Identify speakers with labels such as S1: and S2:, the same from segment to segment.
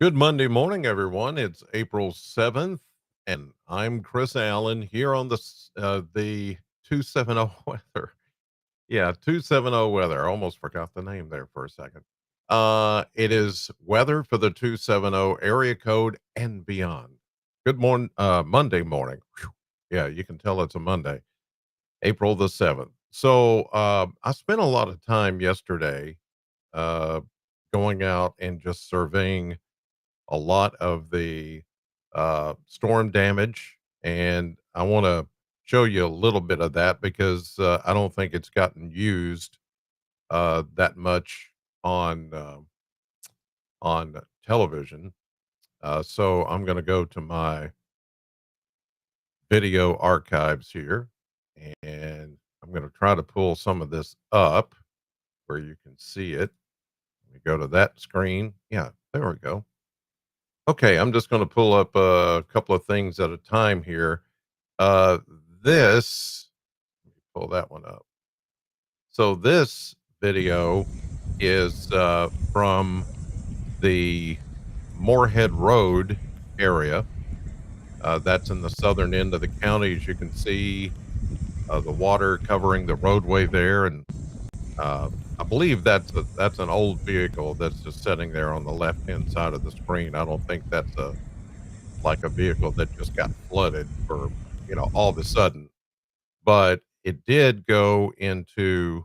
S1: Good Monday morning, everyone. It's April 7th, and I'm Chris Allen here on the 270 weather. Yeah, 270 weather. I almost forgot the name there for a second. It is weather for the 270 area code and beyond. Good morning, Monday morning. Whew. Yeah, you can tell it's a Monday, April the 7th. So I spent a lot of time yesterday uh, going out and just surveying a lot of the storm damage, and I want to show you a little bit of that because I don't think it's gotten used that much on television. So I'm going to go to my video archives here, and I'm going to try to pull some of this up where you can see it. Let me go to that screen. Yeah, there we go. Okay, I'm just going to pull up a couple of things at a time here. Uh, this, let me pull that one up. So this video is from the Moorhead Road area. That's in the southern end of the county. As you can see, the water covering the roadway there, and uh, I believe that's an old vehicle that's just sitting there on the left hand side of the screen. I don't think that's a like a vehicle that just got flooded for all of a sudden, but it did go into,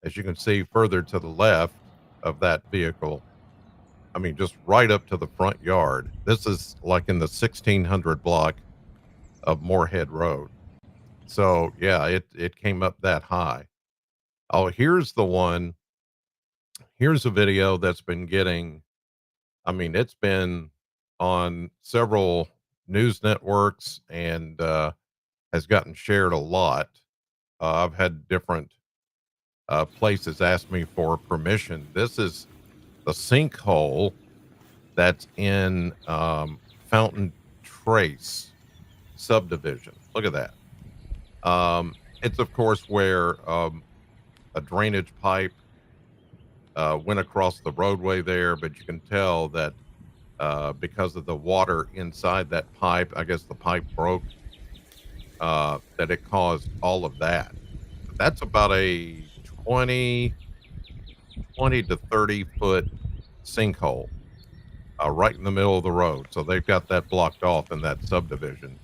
S1: as you can see further to the left of that vehicle, I mean, just right up to the front yard. This is like in the 1600 block of Moorhead Road. So yeah, it came up that high. Oh, here's a video that's been getting, I mean, it's been on several news networks and has gotten shared a lot. I've had different places ask me for permission. This is the sinkhole that's in Fountain Trace subdivision. Look at that. It's, of course, where a drainage pipe went across the roadway there, but you can tell that because of the water inside that pipe, I guess the pipe broke, that it caused all of that. That's about a 20 to 30-foot sinkhole right in the middle of the road. So they've got that blocked off in that subdivision.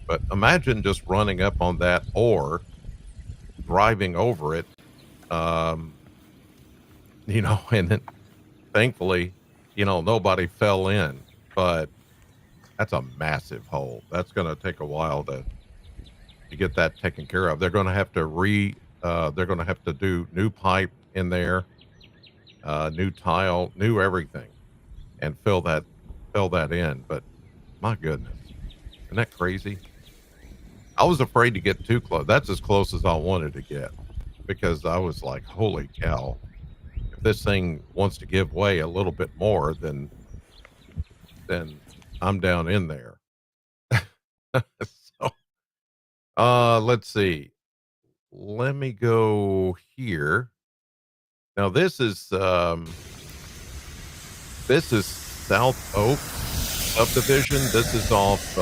S1: But imagine just running up on that or driving over it, um, and then thankfully, nobody fell in. But that's a massive hole. That's going to take a while to get that taken care of. They're going to have to they're going to have to do new pipe in there, new tile, new everything, and fill that in. But my goodness, isn't that crazy? I was afraid to get too close. That's as close as I wanted to get because I was like, holy cow, if this thing wants to give way a little bit more, then I'm down in there. So let's see. Let me go here. Now this is South Oak subdivision. This is off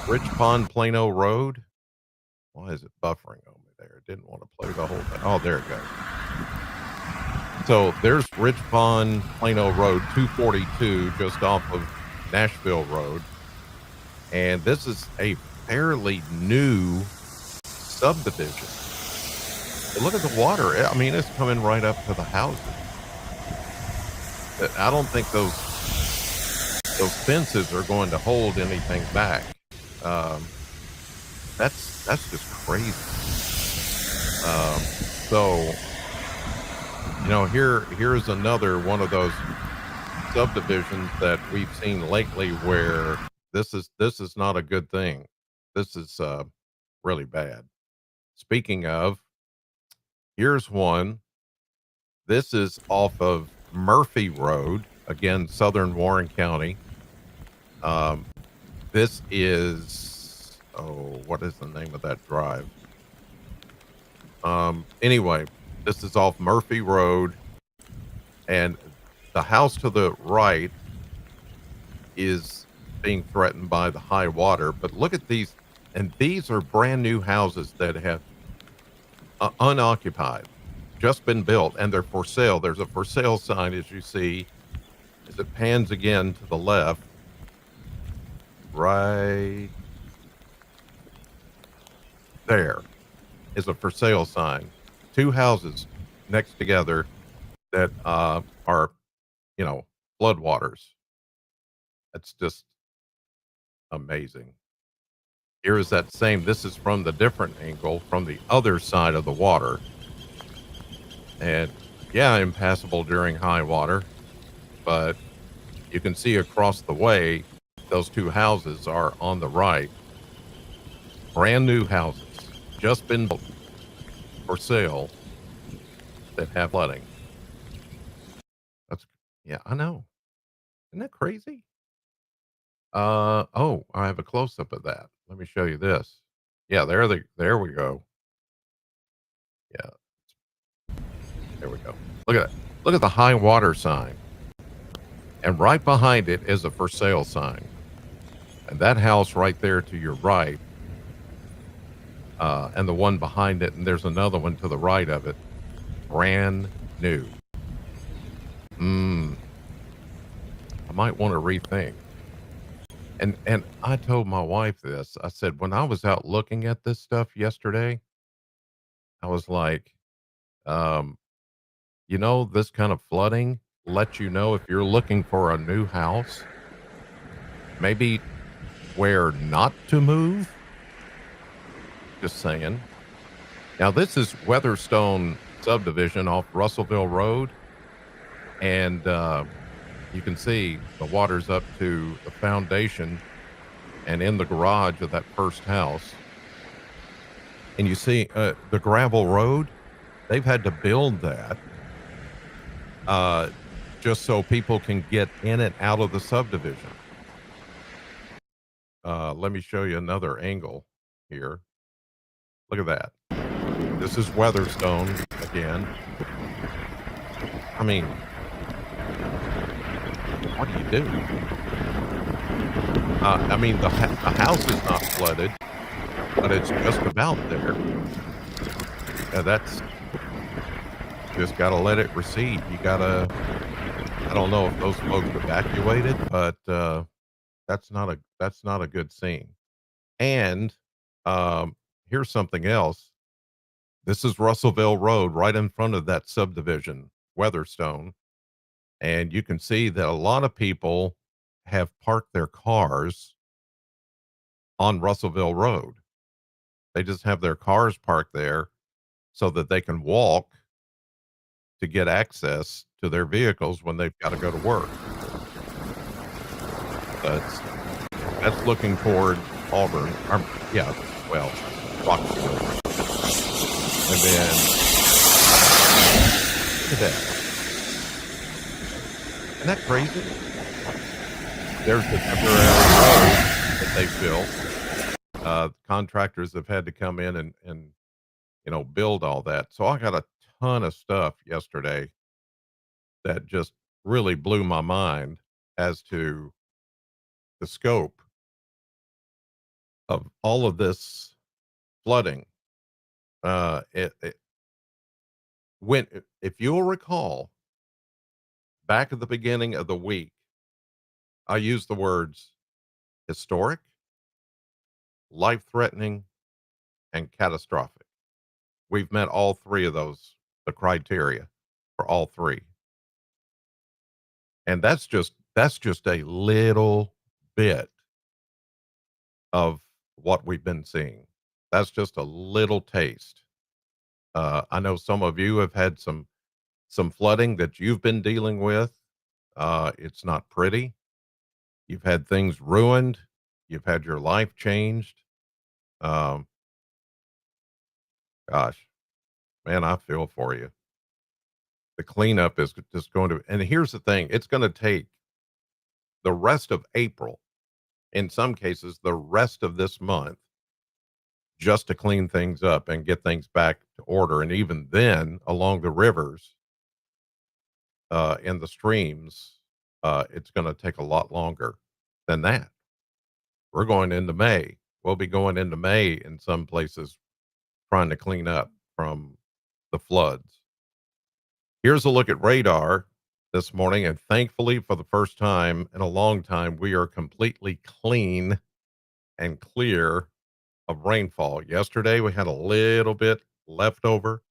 S1: Rich Pond Plano Road. Why is it buffering on me there? It didn't want to play the whole thing. Oh, there it goes. So there's Rich Pond Plano Road 242 just off of Nashville Road. And this is a fairly new subdivision. But look at the water. I mean, it's coming right up to the houses. I don't think those fences are going to hold anything back. That's just crazy. So here's another one of those subdivisions that we've seen lately where this is not a good thing. This is really bad. Speaking of, here's one. This is off of Murphy Road, again, southern Warren County. This is, what is the name of that drive? Anyway, this is off Murphy Road, and the house to the right is being threatened by the high water, but look at these, and these are brand new houses that have unoccupied, just been built, and they're for sale. There's a for sale sign, as you see, as it pans again to the left, right there is a for sale sign. Two houses next together that are, you know, floodwaters. That's just amazing. Here is that same, this is from the different angle from the other side of the water. And yeah, impassable during high water, but you can see across the way, those two houses are on the right. Brand new houses, just been built for sale that have flooding. That's, yeah, I know. Isn't that crazy? Oh, I have a close up of that. Let me show you this. Yeah, there we go. Yeah, there we go. Look at it. Look at the high water sign. And right behind it is a for sale sign. And that house right there to your right, and the one behind it, and there's another one to the right of it, brand new. Mm, I might want to rethink. And I told my wife this. I said, when I was out looking at this stuff yesterday, I was like, um, this kind of flooding lets you know if you're looking for a new house, maybe where not to move. Just saying. Now, this is Weatherstone subdivision off Russellville Road. And you can see the water's up to the foundation and in the garage of that first house. And you see the gravel road, they've had to build that uh, just so people can get in and out of the subdivision. Let me show you another angle here. Look at that. This is Weatherstone again. I mean, what do you do? I mean, the house is not flooded, but it's just about there. That's just got to let it recede. You got to, I don't know if those folks evacuated, but that's not a good scene. And here's something else. This is Russellville Road, right in front of that subdivision, Weatherstone. And you can see that a lot of people have parked their cars on Russellville Road. They just have their cars parked there so that they can walk to get access to their vehicles when they've got to go to work. That's that's looking toward Auburn. Yeah, well, Roxville. And then look at that. Isn't that crazy? There's the temporary road that they built. Contractors have had to come in and build all that. So I got a ton of stuff yesterday that just really blew my mind as to the scope of all of this flooding. It when if you'll recall, back at the beginning of the week, I used the words historic, life-threatening, and catastrophic. We've met all three of those, the criteria for all three. And that's just a little bit of what we've been seeing. That's just a little taste. I know some of you have had some flooding that you've been dealing with. It's not pretty. You've had things ruined. You've had your life changed. Um, gosh, man, I feel for you. The cleanup is just going to, and here's the thing, it's going to take the rest of April, in some cases, the rest of this month, just to clean things up and get things back to order. And even then, along the rivers, in the streams, it's going to take a lot longer than that. We're going into May. We'll be going into May in some places trying to clean up from the floods. Here's a look at radar this morning, and thankfully, for the first time in a long time, we are completely clean and clear of rainfall. Yesterday, we had a little bit left over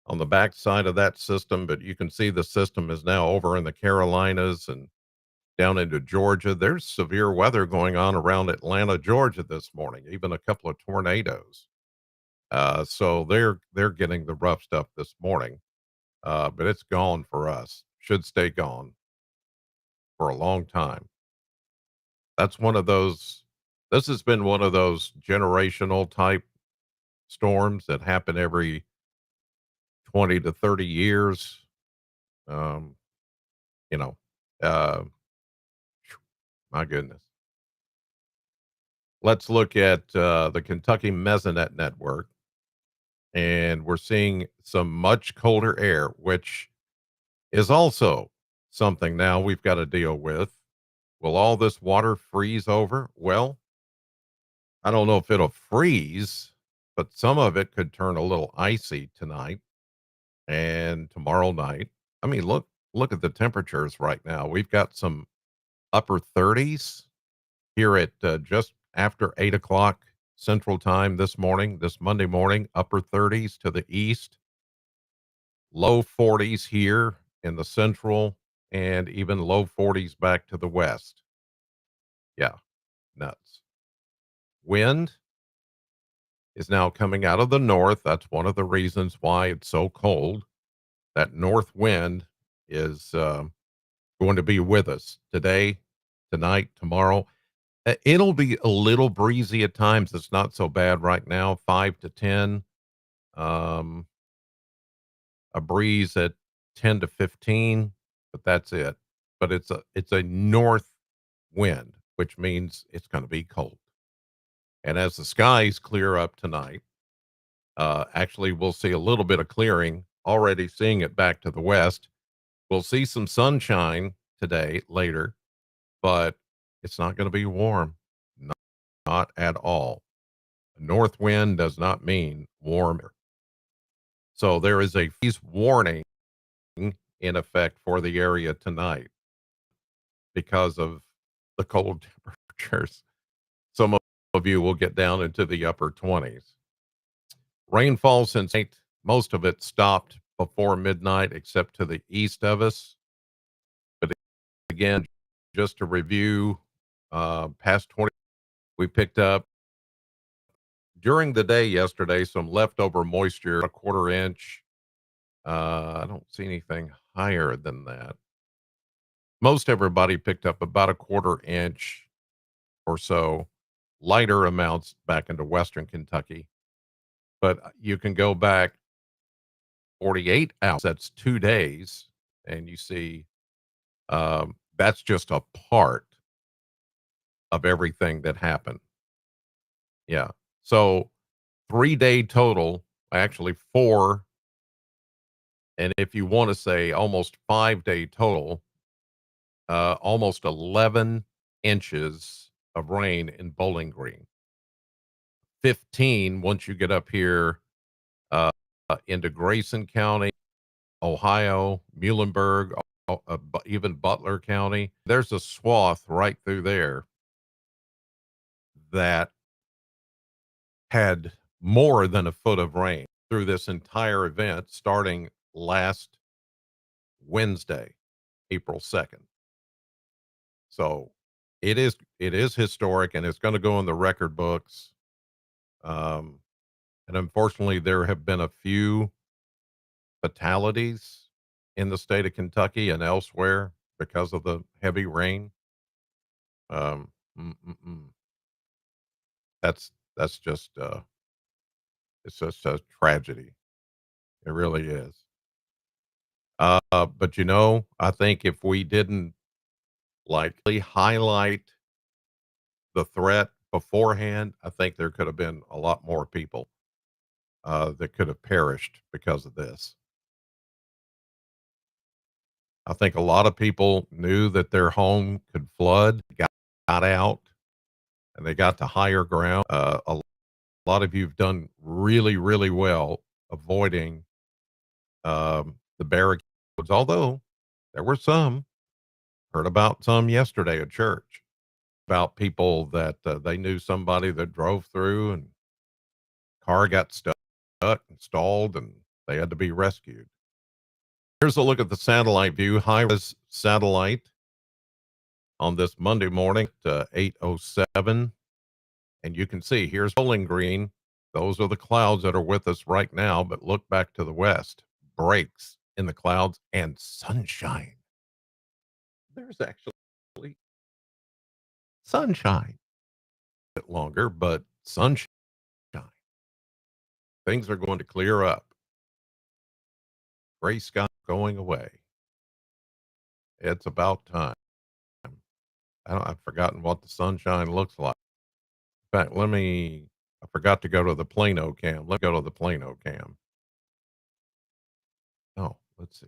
S1: on the backside of that system, but you can see the system is now over in the Carolinas and down into Georgia. There's severe weather going on around Atlanta, Georgia this morning, even a couple of tornadoes. So they're getting the rough stuff this morning, but it's gone for us. Should stay gone for a long time. That's one of those. This has been one of those generational type storms that happen every 20 to 30 years. Um, you know, uh, my goodness. Let's look at the Kentucky Mesonet network, and we're seeing some much colder air, which is also something now we've got to deal with. Will all this water freeze over? Well, I don't know if it'll freeze, but some of it could turn a little icy tonight and tomorrow night. I mean, look at the temperatures right now. We've got some upper 30s here at just after 8 o'clock Central Time this morning, this Monday morning. Upper 30s to the east, low 40s here in the central, and even low 40s back to the west. Yeah, nuts. Wind is now coming out of the north. That's one of the reasons why it's so cold. That north wind is going to be with us today, tonight, tomorrow. It'll be a little breezy at times. It's not so bad right now, 5 to 10. Um, a breeze at 10 to 15, but that's it. But it's a north wind, which means it's going to be cold. And as the skies clear up tonight, actually, we'll see a little bit of clearing, already seeing it back to the west. We'll see some sunshine today, later, but it's not going to be warm. Not at all. North wind does not mean warmer. So there is a freeze warning in effect for the area tonight because of the cold temperatures. Some of you will get down into the upper 20s. Rainfall since most of it stopped before midnight, except to the east of us. But again, just to review, past 20, we picked up during the day yesterday some leftover moisture, a quarter inch. I don't see anything higher than that. Most everybody picked up about a quarter inch or so, lighter amounts back into Western Kentucky. But you can go back 48 hours, that's 2 days, and you see that's just a part of everything that happened. Yeah. So 3 day total, actually four. And if you want to say almost 5 day total, almost 11 inches of rain in Bowling Green. 15 once you get up here into Grayson County, Ohio, Muhlenberg, even Butler County. There's a swath right through there that had more than a foot of rain through this entire event starting last Wednesday, April 2nd. So it is historic and it's going to go in the record books. Um, and unfortunately, there have been a few fatalities in the state of Kentucky and elsewhere because of the heavy rain. Um, mm, mm, mm. That's just it's just a tragedy. It really is. But I think if we didn't likely highlight the threat beforehand, I think there could have been a lot more people that could have perished because of this. I think a lot of people knew that their home could flood, got out, and they got to higher ground. A lot of you've done really, really well avoiding the barricades, although there were some, heard about some yesterday at church, about people that they knew somebody that drove through and car got stuck and stalled and they had to be rescued. Here's a look at the satellite view, high res satellite on this Monday morning at 8:07. And you can see here's Bowling Green. Those are the clouds that are with us right now. But look back to the west, breaks in the clouds and sunshine. There's actually sunshine. A bit longer, but sunshine. Things are going to clear up. Gray sky going away. It's about time. I've forgotten what the sunshine looks like. In fact, I forgot to go to the Plano cam. Let's go to the Plano cam. Oh, let's see.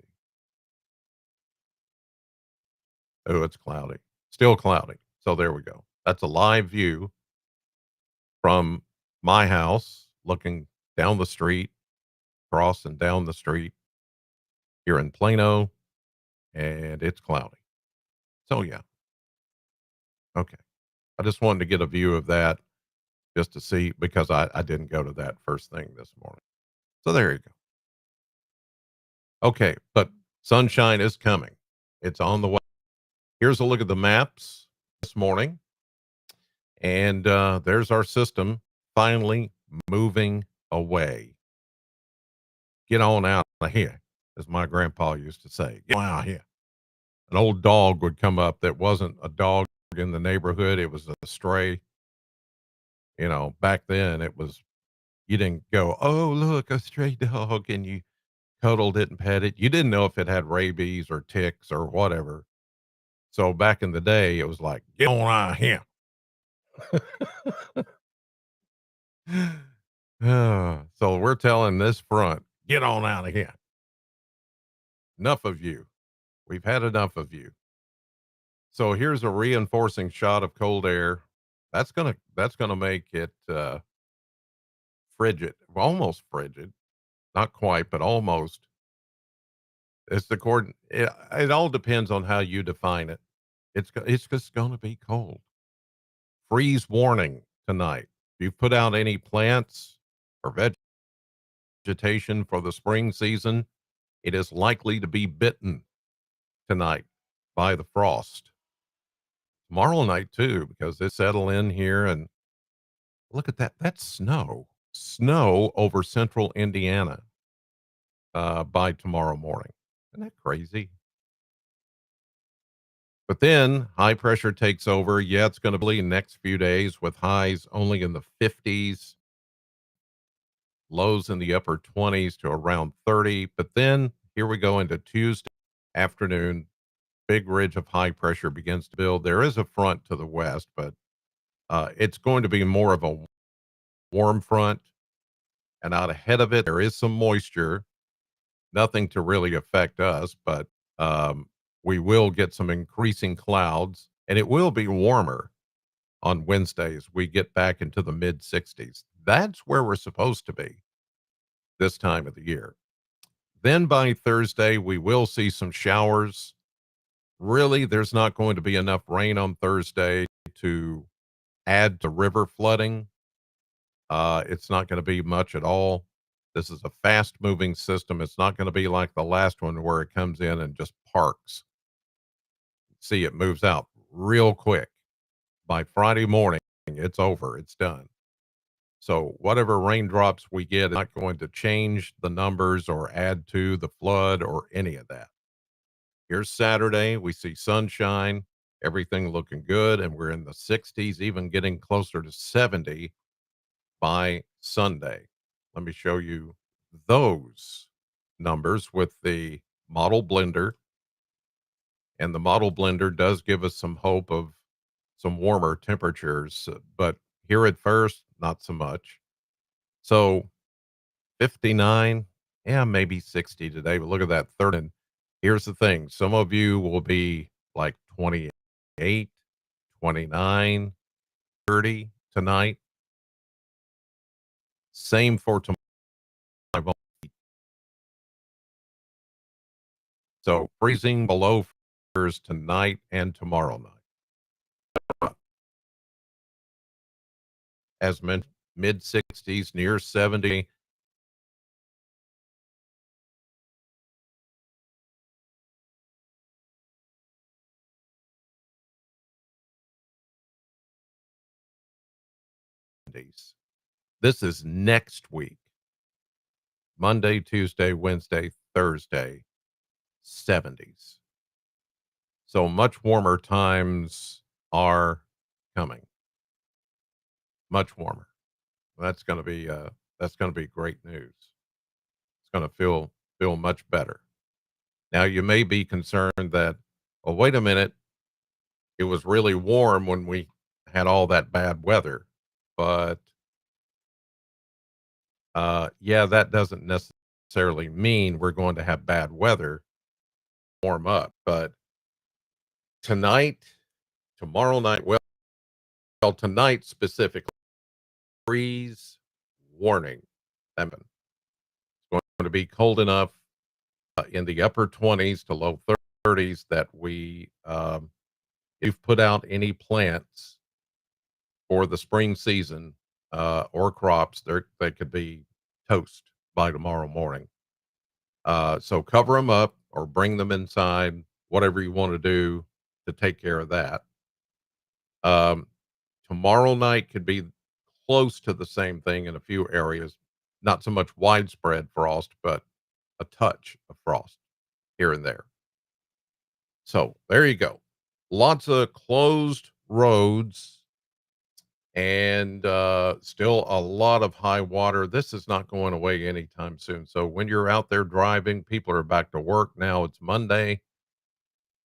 S1: Oh, it's cloudy. Still cloudy. So there we go. That's a live view from my house looking down the street, across and down the street here in Plano, and it's cloudy. So yeah. Okay. I just wanted to get a view of that just to see because I didn't go to that first thing this morning. So there you go. Okay, but sunshine is coming. It's on the way. Here's a look at the maps this morning. And there's our system finally moving away. Get on out of here, as my grandpa used to say. Get on out of here. An old dog would come up that wasn't a dog in the neighborhood. It was a stray. Back then it was, you didn't go, oh, look, a stray dog, and you cuddled it and pet it. You didn't know if it had rabies or ticks or whatever. So back in the day, it was like, get on out of here. So we're telling this front, get on out of here. Enough of you. We've had enough of you. So here's a reinforcing shot of cold air. That's gonna make it frigid, almost frigid, not quite, but almost. It's the cord. It all depends on how you define it. It's just gonna be cold. Freeze warning tonight. If you put out any plants or vegetation for the spring season, it is likely to be bitten tonight by the frost. Tomorrow night too, because they settle in here and look at that. That's snow. Snow over central Indiana by tomorrow morning. Isn't that crazy? But then high pressure takes over. Yeah, it's going to be next few days with highs only in the 50s, lows in the upper 20s to around 30. But then here we go into Tuesday afternoon. Big ridge of high pressure begins to build. There is a front to the west, but it's going to be more of a warm front. And out ahead of it, there is some moisture, nothing to really affect us, but we will get some increasing clouds and it will be warmer on Wednesdays. We get back into the mid 60s. That's where we're supposed to be this time of the year. Then by Thursday, we will see some showers. Really, there's not going to be enough rain on Thursday to add to river flooding. It's not going to be much at all. This is a fast moving system. It's not going to be like the last one where it comes in and just parks. See, it moves out real quick. By Friday morning, it's over. It's done. So whatever raindrops we get is not going to change the numbers or add to the flood or any of that. Here's Saturday. We see sunshine, everything looking good, and we're in the 60s, even getting closer to 70 by Sunday. Let me show you those numbers with the model blender. And the model blender does give us some hope of some warmer temperatures, but here at first, not so much. So 59, yeah, maybe 60 today, but look at that third. Here's the thing, some of you will be like 28, 29, 30 tonight. Same for tomorrow. So freezing below freezers tonight and tomorrow night. As mentioned, mid 60s, near 70 days. This is next week, Monday, Tuesday, Wednesday, Thursday, 70s. So much warmer times are coming. Much warmer. That's going to be great news. It's going to feel much better. Now you may be concerned that, oh, wait a minute, it was really warm when we had all that bad weather, but yeah, that doesn't necessarily mean we're going to have bad weather warm up. But tonight, tomorrow night, well, tonight specifically, freeze warning. It's going to be cold enough in the upper 20s to low 30s that if you've put out any plants for the spring season or crops, they could be toast by tomorrow morning. So cover them up or bring them inside, whatever you want to do to take care of that. Um, Tomorrow night could be close to the same thing in a few areas, not so much widespread frost, but a touch of frost here and there. So there you go. Lots of closed roads and still a lot of high water. This is not going away anytime soon. So when you're out there driving, people are back to work now. It's Monday.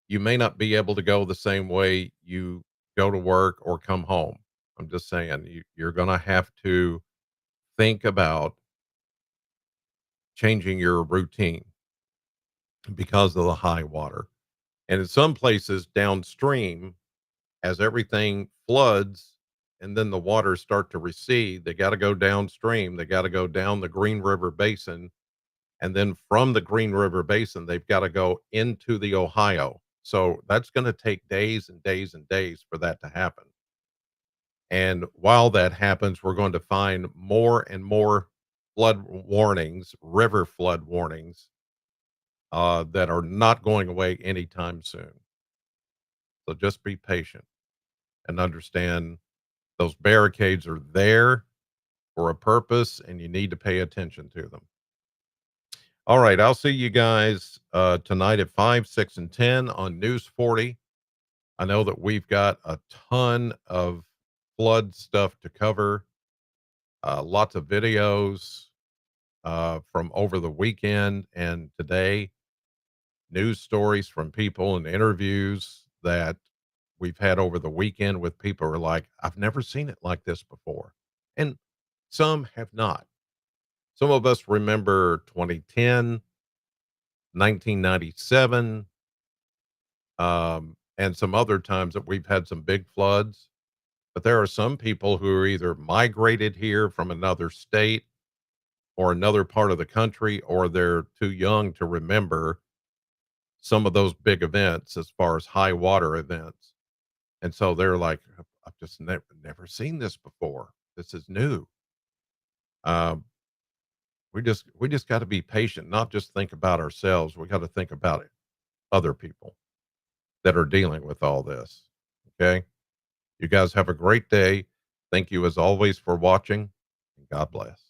S1: You may not be able to go the same way you go to work or come home. I'm just saying you're going to have to think about changing your routine because of the high water. And in some places downstream, as everything floods and then the waters start to recede, they got to go downstream. They got to go down the Green River Basin. And then from the Green River Basin, they've got to go into the Ohio. So that's going to take days and days and days for that to happen. And while that happens, we're going to find more and more flood warnings, river flood warnings, that are not going away anytime soon. So just be patient and understand those barricades are there for a purpose and you need to pay attention to them. All right. I'll see you guys tonight at 5, 6, and 10 on News 40. I know that we've got a ton of flood stuff to cover, lots of videos from over the weekend and today, news stories from people and interviews that we've had over the weekend with people who are like, I've never seen it like this before. And some have not. Some of us remember 2010, 1997, and some other times that we've had some big floods. But there are some people who are either migrated here from another state or another part of the country, or they're too young to remember some of those big events as far as high water events. And so they're like, I've just never seen this before. This is new. Um, we just got to be patient, not just think about ourselves. We got to think about it, other people that are dealing with all this. Okay. You guys have a great day. Thank you as always for watching, and God bless.